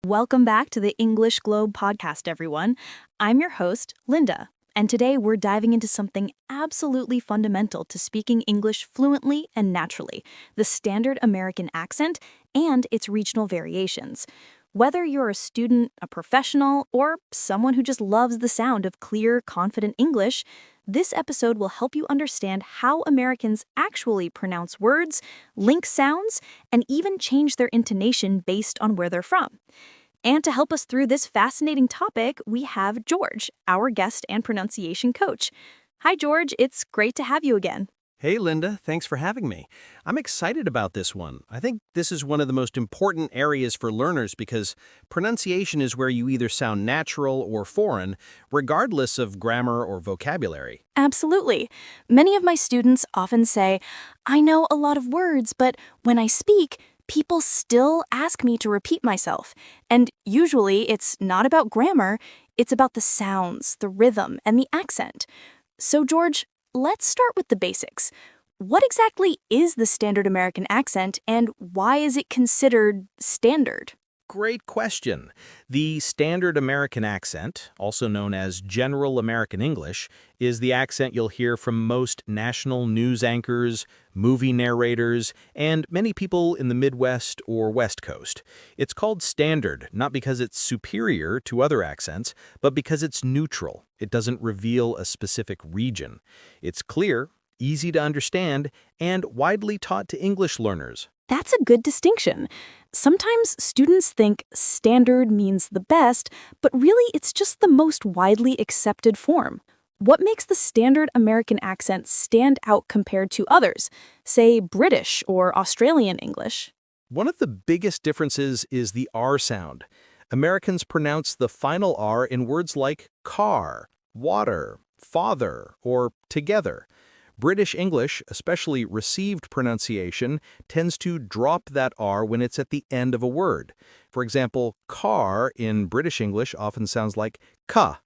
Welcome back to the English Globe podcast, everyone. I'm your host, Linda, and today we're diving into something absolutely fundamental to speaking English fluently and naturally, the standard American accent and its regional variations. Whether you're a student, a professional, or someone who just loves the sound of clear, confident English, this episode will help you understand how Americans actually pronounce words, link sounds, and even change their intonation based on where they're from. And to help us through this fascinating topic, we have George, our guest and pronunciation coach. Hi, George. It's great to have you again. Hey, Linda. Thanks for having me. I'm excited about this one. I think this is one of the most important areas for learners because pronunciation is where you either sound natural or foreign, regardless of grammar or vocabulary. Absolutely. Many of my students often say, I know a lot of words, but when I speak, people still ask me to repeat myself. And usually it's not about grammar, it's about the sounds, the rhythm, and the accent. So, George, let's start with the basics. What exactly is the standard American accent, and why is it considered standard? Great question. The standard American accent, also known as General American English, is the accent you'll hear from most national news anchors, movie narrators, and many people in the Midwest or West Coast. It's called standard, not because it's superior to other accents, but because it's neutral. It doesn't reveal a specific region. It's clear, easy to understand, and widely taught to English learners. That's a good distinction. Sometimes students think standard means the best, but really it's just the most widely accepted form. What makes the standard American accent stand out compared to others, say British or Australian English? One of the biggest differences is the R sound. Americans pronounce the final R in words like car, water, father, or together. British English, especially received pronunciation, tends to drop that R when it's at the end of a word. For example, car in British English often sounds like ka,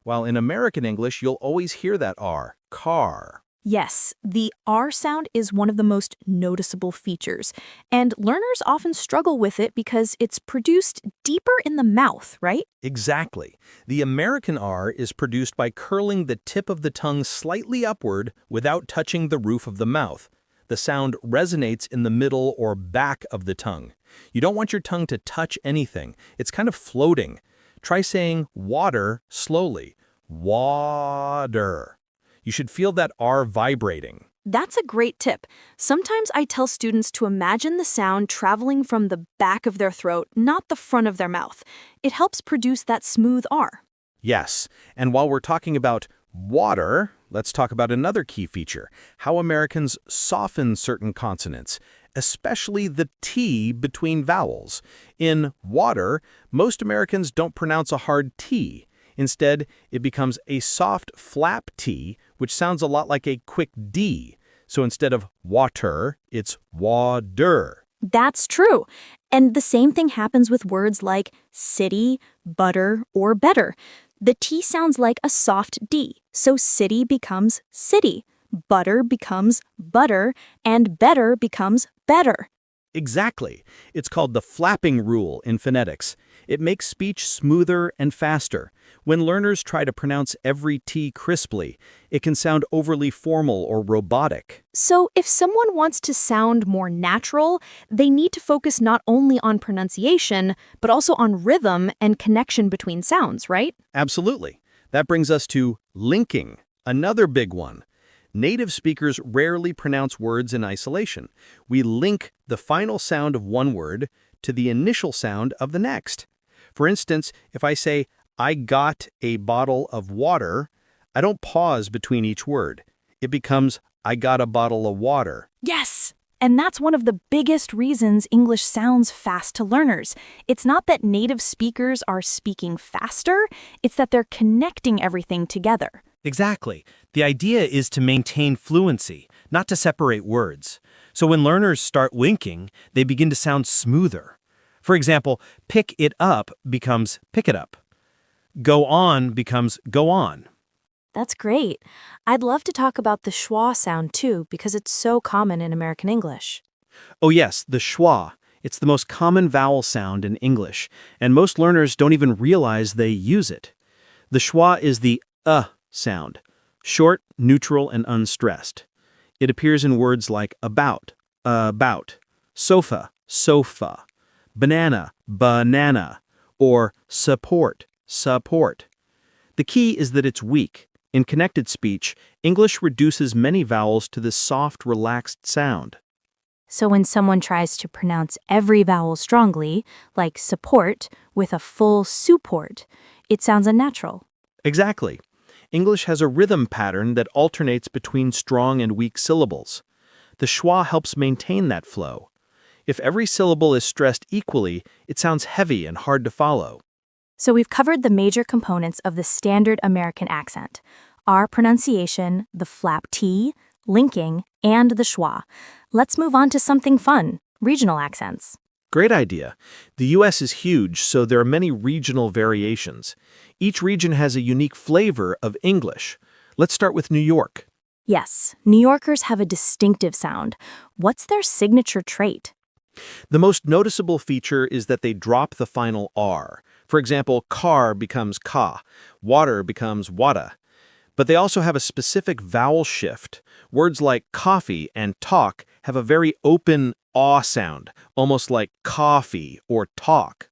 while in American English you'll always hear that R, car. Yes, the R sound is one of the most noticeable features, and learners often struggle with it because it's produced deeper in the mouth, right? Exactly. The American R is produced by curling the tip of the tongue slightly upward without touching the roof of the mouth. The sound resonates in the middle or back of the tongue. You don't want your tongue to touch anything. It's kind of floating. Try saying water slowly. Water. You should feel that R vibrating. That's a great tip. Sometimes I tell students to imagine the sound traveling from the back of their throat, not the front of their mouth. It helps produce that smooth R. Yes, and while we're talking about water, let's talk about another key feature, how Americans soften certain consonants, especially the T between vowels. In water, most Americans don't pronounce a hard T. Instead, it becomes a soft flap T, which sounds a lot like a quick D. So instead of water, it's wader. That's true. And the same thing happens with words like city, butter, or better. The T sounds like a soft D, so city becomes city, butter becomes butter, and better becomes better. Exactly. It's called the flapping rule in phonetics. It makes speech smoother and faster. When learners try to pronounce every T crisply, it can sound overly formal or robotic. So if someone wants to sound more natural, they need to focus not only on pronunciation, but also on rhythm and connection between sounds, right? Absolutely. That brings us to linking, another big one. Native speakers rarely pronounce words in isolation. We link the final sound of one word to the initial sound of the next. For instance, if I say, I got a bottle of water, I don't pause between each word. It becomes, I got a bottle of water. Yes! And that's one of the biggest reasons English sounds fast to learners. It's not that native speakers are speaking faster, it's that they're connecting everything together. Exactly. The idea is to maintain fluency, not to separate words. So when learners start linking, they begin to sound smoother. For example, pick it up becomes pick it up. Go on becomes go on. That's great. I'd love to talk about the schwa sound too, because it's so common in American English. Oh yes, the schwa. It's the most common vowel sound in English, and most learners don't even realize they use it. The schwa is the sound, short, neutral, and unstressed. It appears in words like about, sofa, sofa, banana, banana, or support, support. The key is that it's weak. In connected speech, English reduces many vowels to this soft, relaxed sound. So when someone tries to pronounce every vowel strongly, like support, with a full support, it sounds unnatural. Exactly. English has a rhythm pattern that alternates between strong and weak syllables. The schwa helps maintain that flow. If every syllable is stressed equally, it sounds heavy and hard to follow. So we've covered the major components of the standard American accent: our pronunciation, the flap T, linking, and the schwa. Let's move on to something fun: regional accents. Great idea. The U.S. is huge, so there are many regional variations. Each region has a unique flavor of English. Let's start with New York. Yes, New Yorkers have a distinctive sound. What's their signature trait? The most noticeable feature is that they drop the final R. For example, car becomes ka, water becomes wada. But they also have a specific vowel shift. Words like coffee and talk have a very open aw sound, almost like coffee or talk.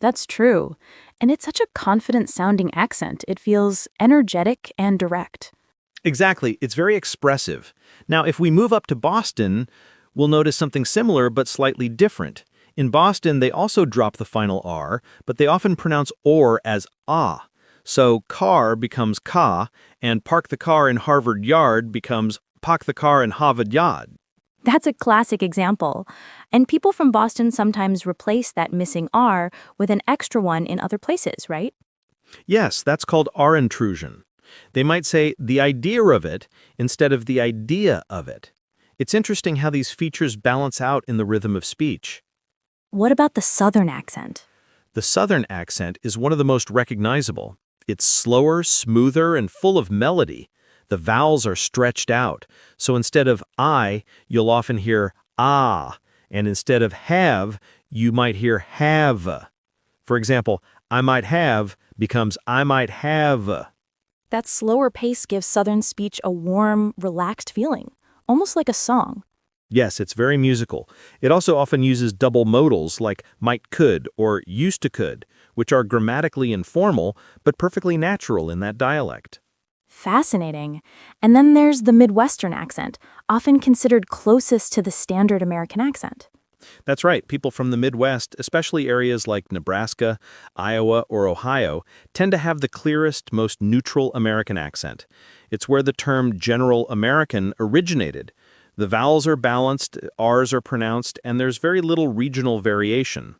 That's true. And it's such a confident-sounding accent. It feels energetic and direct. Exactly, it's very expressive. Now, if we move up to Boston, we'll notice something similar but slightly different. In Boston, they also drop the final R, but they often pronounce or as ah. So car becomes ka, and park the car in Harvard Yard becomes park the car in Harvard Yard. That's a classic example. And people from Boston sometimes replace that missing R with an extra one in other places, right? Yes, that's called R intrusion. They might say the idea of it instead of the idea of it. It's interesting how these features balance out in the rhythm of speech. What about the Southern accent? The Southern accent is one of the most recognizable. It's slower, smoother, and full of melody. The vowels are stretched out, so instead of I, you'll often hear ah, and instead of have, you might hear have. For example, I might have becomes I might have. That slower pace gives Southern speech a warm, relaxed feeling, almost like a song. Yes, it's very musical. It also often uses double modals like might could or used to could, which are grammatically informal but perfectly natural in that dialect. Fascinating. And then there's the Midwestern accent, often considered closest to the standard American accent. That's right. People from the Midwest, especially areas like Nebraska, Iowa, or Ohio, tend to have the clearest, most neutral American accent. It's where the term General American originated. The vowels are balanced, R's are pronounced, and there's very little regional variation.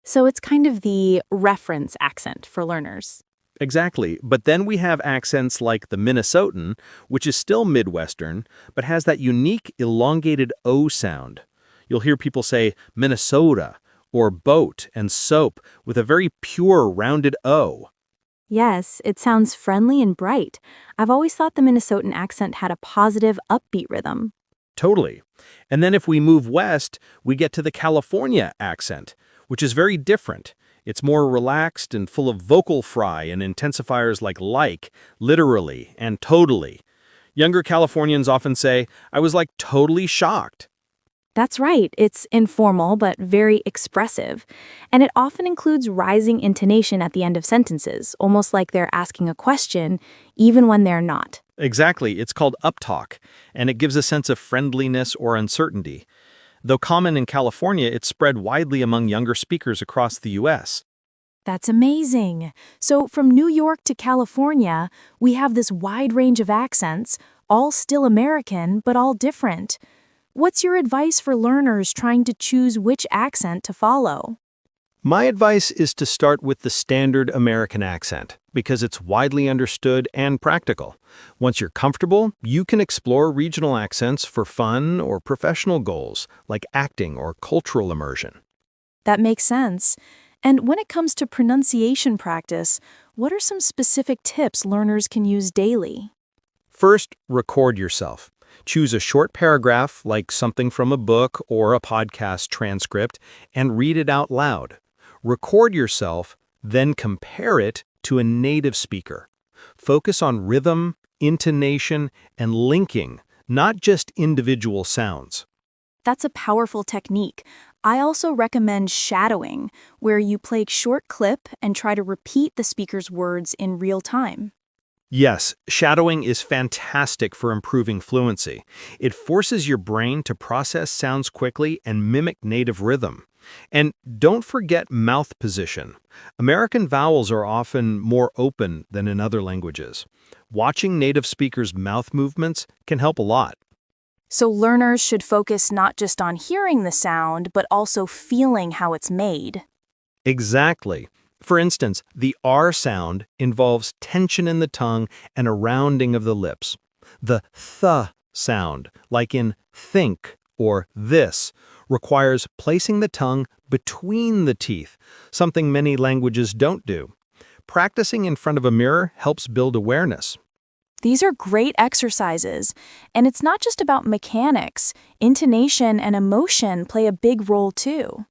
So it's kind of the reference accent for learners. Exactly, but then we have accents like the Minnesotan, which is still Midwestern, but has that unique elongated O sound. You'll hear people say Minnesota or boat and soap with a very pure rounded O. Yes, it sounds friendly and bright. I've always thought the Minnesotan accent had a positive, upbeat rhythm. Totally. And then if we move west, we get to the California accent, which is very different. It's more relaxed and full of vocal fry and intensifiers like, literally, and totally. Younger Californians often say, I was like totally shocked. That's right, it's informal but very expressive. And it often includes rising intonation at the end of sentences, almost like they're asking a question, even when they're not. Exactly, it's called uptalk, and it gives a sense of friendliness or uncertainty. Though common in California, it's spread widely among younger speakers across the U.S. That's amazing. So from New York to California, we have this wide range of accents, all still American, but all different. What's your advice for learners trying to choose which accent to follow? My advice is to start with the standard American accent, because it's widely understood and practical. Once you're comfortable, you can explore regional accents for fun or professional goals, like acting or cultural immersion. That makes sense. And when it comes to pronunciation practice, what are some specific tips learners can use daily? First, record yourself. Choose a short paragraph, like something from a book or a podcast transcript, and read it out loud. Record yourself, then compare it to a native speaker. Focus on rhythm, intonation, and linking, not just individual sounds. That's a powerful technique. I also recommend shadowing, where you play a short clip and try to repeat the speaker's words in real time. Yes, shadowing is fantastic for improving fluency. It forces your brain to process sounds quickly and mimic native rhythm. And don't forget mouth position. American vowels are often more open than in other languages. Watching native speakers' mouth movements can help a lot. So learners should focus not just on hearing the sound, but also feeling how it's made. Exactly. For instance, the R sound involves tension in the tongue and a rounding of the lips. The th sound, like in think or this, requires placing the tongue between the teeth, something many languages don't do. Practicing in front of a mirror helps build awareness. These are great exercises, and it's not just about mechanics. Intonation and emotion play a big role too.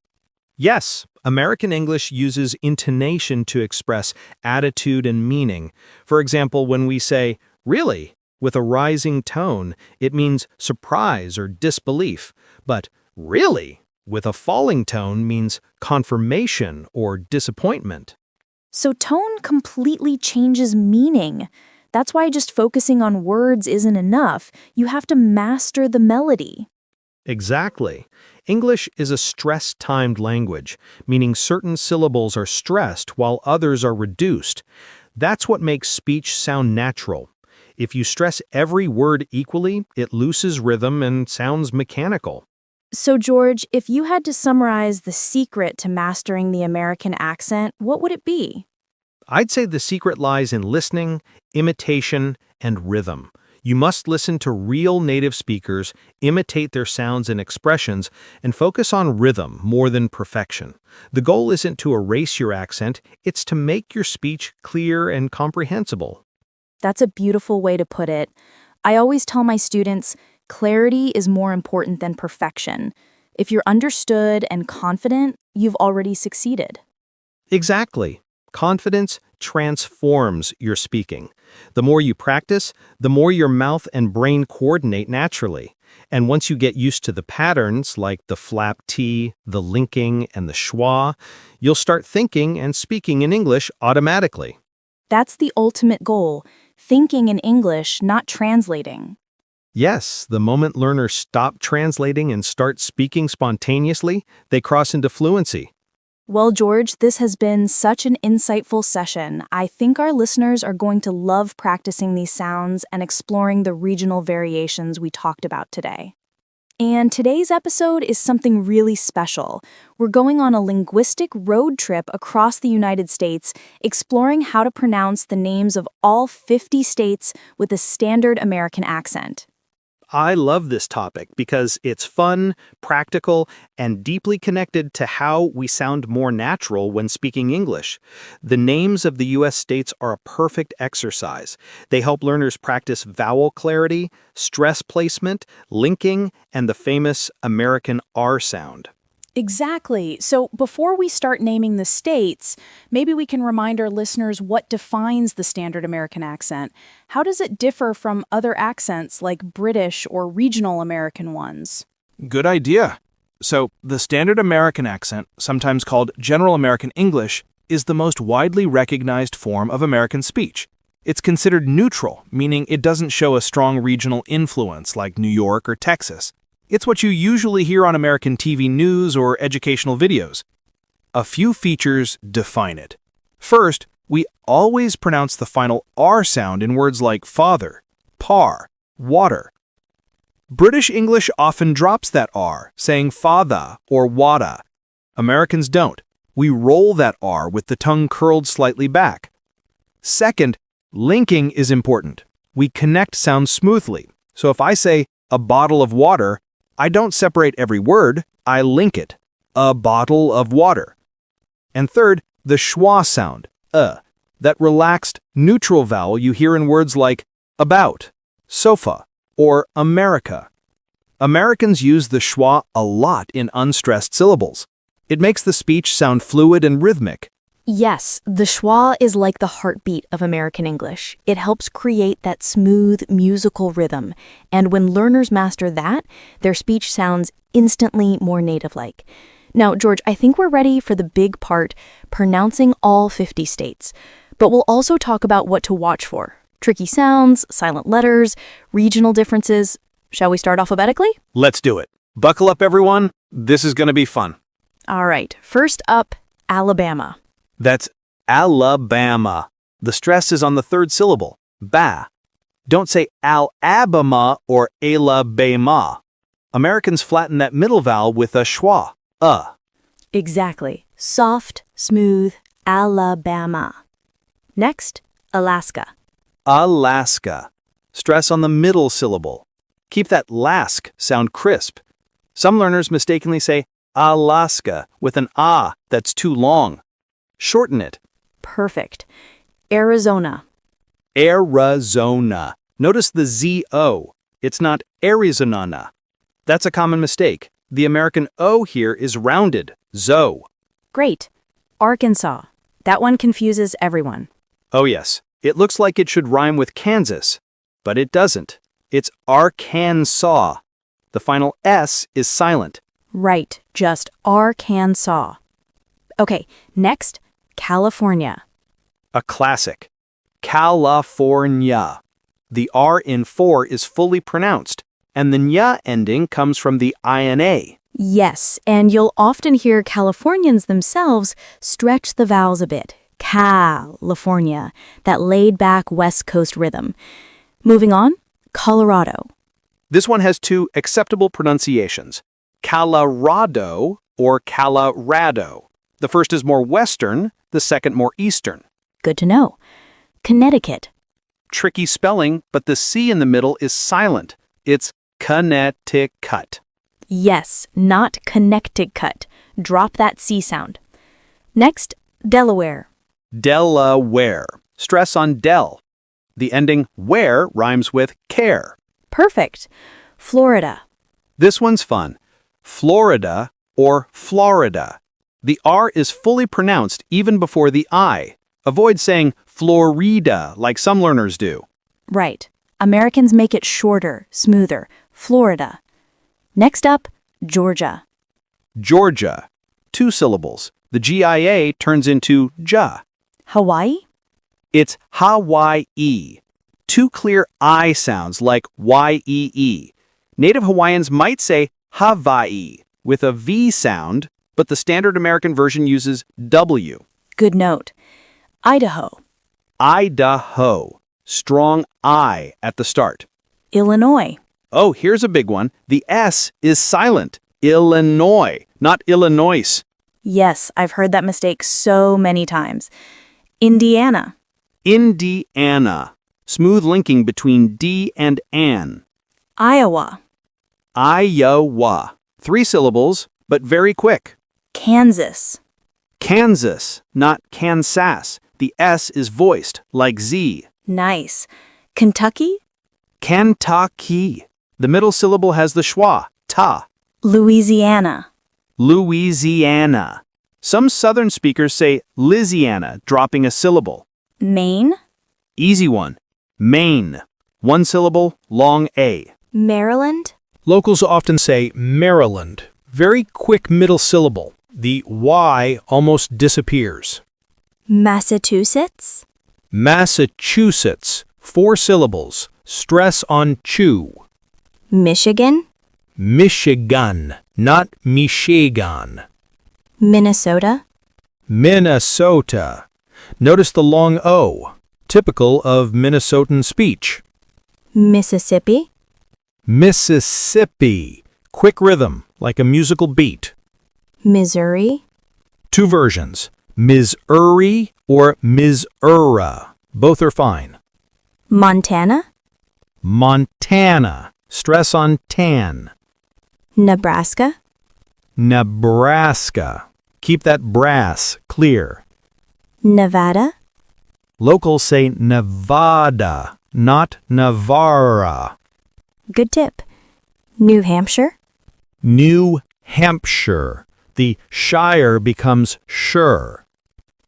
Yes, American English uses intonation to express attitude and meaning. For example, when we say, really, with a rising tone, it means surprise or disbelief. But really, with a falling tone means confirmation or disappointment. So tone completely changes meaning. That's why just focusing on words isn't enough. You have to master the melody. Exactly. English is a stress-timed language, meaning certain syllables are stressed while others are reduced. That's what makes speech sound natural. If you stress every word equally, it loses rhythm and sounds mechanical. So, George, if you had to summarize the secret to mastering the American accent, what would it be? I'd say the secret lies in listening, imitation, and rhythm. You must listen to real native speakers, imitate their sounds and expressions, and focus on rhythm more than perfection. The goal isn't to erase your accent, it's to make your speech clear and comprehensible. That's a beautiful way to put it. I always tell my students, clarity is more important than perfection. If you're understood and confident, you've already succeeded. Exactly. Confidence transforms your speaking. The more you practice, the more your mouth and brain coordinate naturally. And once you get used to the patterns, like the flap T, the linking, and the schwa, you'll start thinking and speaking in English automatically. That's the ultimate goal, thinking in English, not translating. Yes, the moment learners stop translating and start speaking spontaneously, they cross into fluency. Well, George, this has been such an insightful session. I think our listeners are going to love practicing these sounds and exploring the regional variations we talked about today. And today's episode is something really special. We're going on a linguistic road trip across the United States, exploring how to pronounce the names of all 50 states with a standard American accent. I love this topic because it's fun, practical, and deeply connected to how we sound more natural when speaking English. The names of the U.S. states are a perfect exercise. They help learners practice vowel clarity, stress placement, linking, and the famous American R sound. Exactly. So before we start naming the states, maybe we can remind our listeners what defines the standard American accent. How does it differ from other accents like British or regional American ones? Good idea. So, the standard American accent, sometimes called General American English, is the most widely recognized form of American speech. It's considered neutral, meaning it doesn't show a strong regional influence like New York or Texas. It's what you usually hear on American TV news or educational videos. A few features define it. First, we always pronounce the final R sound in words like father, par, water. British English often drops that R, saying father or wada. Americans don't. We roll that R with the tongue curled slightly back. Second, linking is important. We connect sounds smoothly. So if I say a bottle of water, I don't separate every word, I link it. A bottle of water. And third, the schwa sound, that relaxed, neutral vowel you hear in words like about, sofa, or America. Americans use the schwa a lot in unstressed syllables. It makes the speech sound fluid and rhythmic. Yes, the schwa is like the heartbeat of American English. It helps create that smooth, musical rhythm. And when learners master that, their speech sounds instantly more native-like. Now, George, I think we're ready for the big part, pronouncing all 50 states. But we'll also talk about what to watch for. Tricky sounds, silent letters, regional differences. Shall we start alphabetically? Let's do it. Buckle up, everyone. This is going to be fun. All right, first up, Alabama. That's Alabama. The stress is on the third syllable, ba. Don't say Alabama or Alabama. Americans flatten that middle vowel with a schwa, Exactly. Soft, smooth, Alabama. Next, Alaska. Alaska. Stress on the middle syllable. Keep that lask sound crisp. Some learners mistakenly say Alaska with an ah that's too long. Shorten it. Perfect. Arizona. Arizona. Notice the Z-O. It's not Arizona. That's a common mistake. The American O here is rounded, zo. Great. Arkansas. That one confuses everyone. Oh yes, it looks like it should rhyme with Kansas, but it doesn't. It's Arkansas. The final S is silent. Right, just Arkansas. Okay, next, California. A classic. California. The R in for is fully pronounced, and the nya ending comes from the INA. Yes, and you'll often hear Californians themselves stretch the vowels a bit. California, that laid-back West Coast rhythm. Moving on, Colorado. This one has two acceptable pronunciations, Colorado or Colorado. The first is more Western, the second more Eastern. Good to know. Connecticut. Tricky spelling, but the C in the middle is silent. It's Connecticut. Yes, not Connecticut. Drop that C sound. Next, Delaware. Delaware. Stress on del. The ending where rhymes with care. Perfect. Florida. This one's fun. Florida or Florida. The R is fully pronounced even before the I. Avoid saying Florida like some learners do. Right. Americans make it shorter, smoother. Florida. Next up, Georgia. Georgia. 2 syllables. The GIA turns into ja. Hawaii. It's Hawaii. 2 clear I sounds like Y-E-E. Native Hawaiians might say Hawaii with a V sound, but the standard American version uses W. Good note. Idaho. Idaho. Strong I at the start. Illinois. Oh, here's a big one. The S is silent. Illinois, not Illinois. Yes, I've heard that mistake so many times. Indiana. Indiana. Smooth linking between D and An. Iowa. Iowa. 3 syllables, but very quick. Kansas. Kansas, not Kansas. The S is voiced, like Z. Nice. Kentucky. Kentucky. The middle syllable has the schwa, ta. Louisiana. Louisiana. Some Southern speakers say Liziana, dropping a syllable. Maine. Easy one. Maine. 1 syllable, long A. Maryland. Locals often say Maryland. Very quick middle syllable. The Y almost disappears. Massachusetts. Massachusetts. 4 syllables. Stress on chew. Michigan. Michigan, not Michigan. Minnesota. Minnesota. Notice the long O, typical of Minnesotan speech. Mississippi. Mississippi. Quick rhythm, like a musical beat. Missouri. 2 versions, Missouri or Missouri. Both are fine. Montana. Montana. Stress on tan. Nebraska. Nebraska. Keep that brass clear. Nevada. Locals say Nevada, not Navarra. Good tip. New Hampshire, New Hampshire. The shire becomes shire.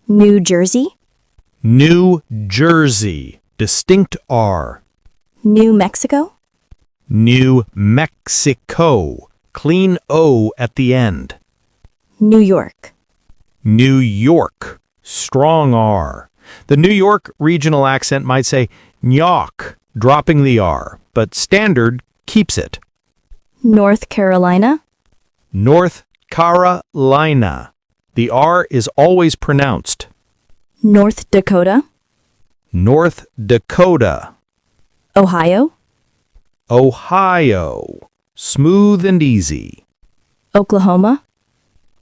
New Jersey, New Jersey. Distinct R. New Mexico, New Mexico. Clean O at the end. New York. New York. Strong R. The New York regional accent might say nyok, dropping the R, but standard keeps it. North Carolina, North Carolina. The R is always pronounced. North Dakota, North Dakota. Ohio, Ohio. Smooth and easy. Oklahoma,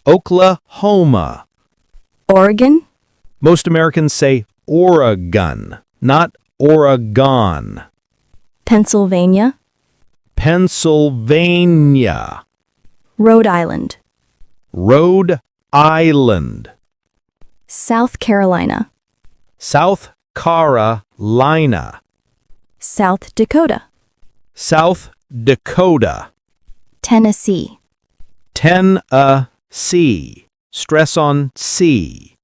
Oklahoma. Oregon, Most Americans say Oregon, not Oregon. Pennsylvania, Pennsylvania. Rhode Island, Rhode Island. South Carolina, South Carolina. South Dakota, South Dakota. Tennessee, Tennessee. Stress on C.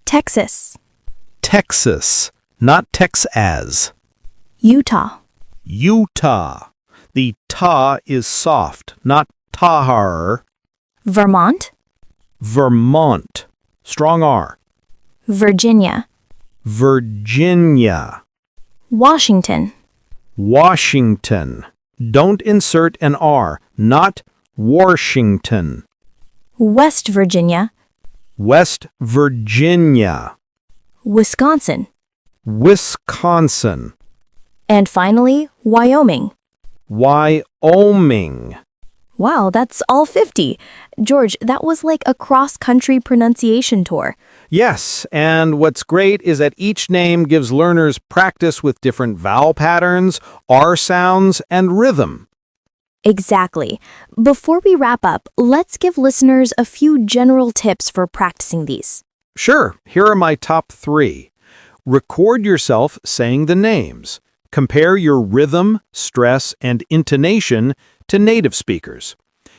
Texas, Texas, not Texas. Utah, Utah. The ta is soft, not tahar. Vermont, Vermont. Strong R. Virginia, Virginia. Washington, Washington. Don't insert an R, not Washington. West Virginia, West Virginia. Wisconsin, Wisconsin. and finally, Wyoming. Wyoming. Wow, that's all 50. George, that was like a cross-country pronunciation tour. Yes, and what's great is that each name gives learners practice with different vowel patterns, R sounds, and rhythm. Exactly. Before we wrap up, let's give listeners a few general tips for practicing these. Sure, here are my top 3. Record yourself saying the names. Compare your rhythm, stress, and intonation to native speakers.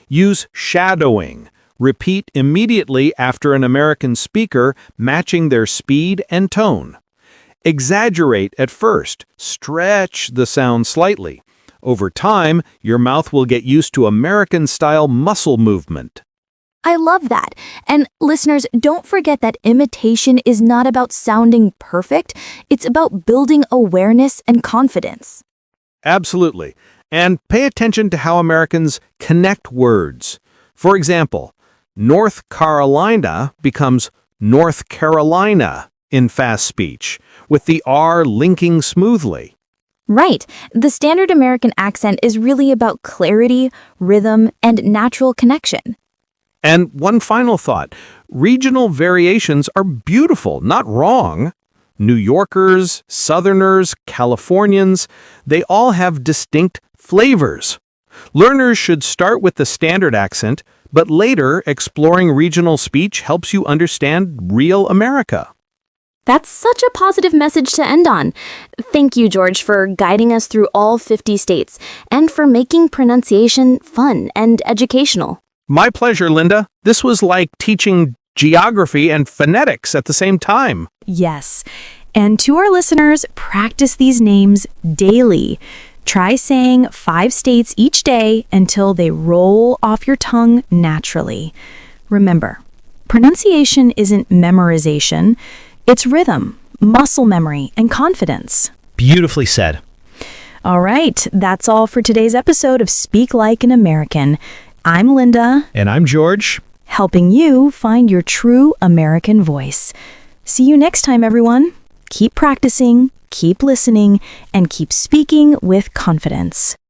Use shadowing. Repeat immediately after an American speaker, matching their speed and tone. Exaggerate at first. Stretch the sound slightly. Over time, your mouth will get used to American-style muscle movement. I love that. And listeners, don't forget that imitation is not about sounding perfect. It's about building awareness and confidence. Absolutely. And pay attention to how Americans connect words. For example, North Carolina becomes North Carolina in fast speech, with the R linking smoothly. Right. The standard American accent is really about clarity, rhythm, and natural connection. And one final thought. Regional variations are beautiful, not wrong. New Yorkers, Southerners, Californians, they all have distinct flavors. Learners should start with the standard accent, but later exploring regional speech helps you understand real America. That's such a positive message to end on. Thank you, George, for guiding us through all 50 states and for making pronunciation fun and educational. My pleasure, Linda. This was like teaching geography and phonetics at the same time. Yes. And to our listeners, practice these names daily. Try saying 5 states each day until they roll off your tongue naturally. Remember, pronunciation isn't memorization. It's rhythm, muscle memory, and confidence. Beautifully said. All right, that's all for today's episode of Speak Like an American. I'm Linda, And I'm George. helping you find your true American voice. See you next time, everyone. Keep practicing, keep listening, and keep speaking with confidence.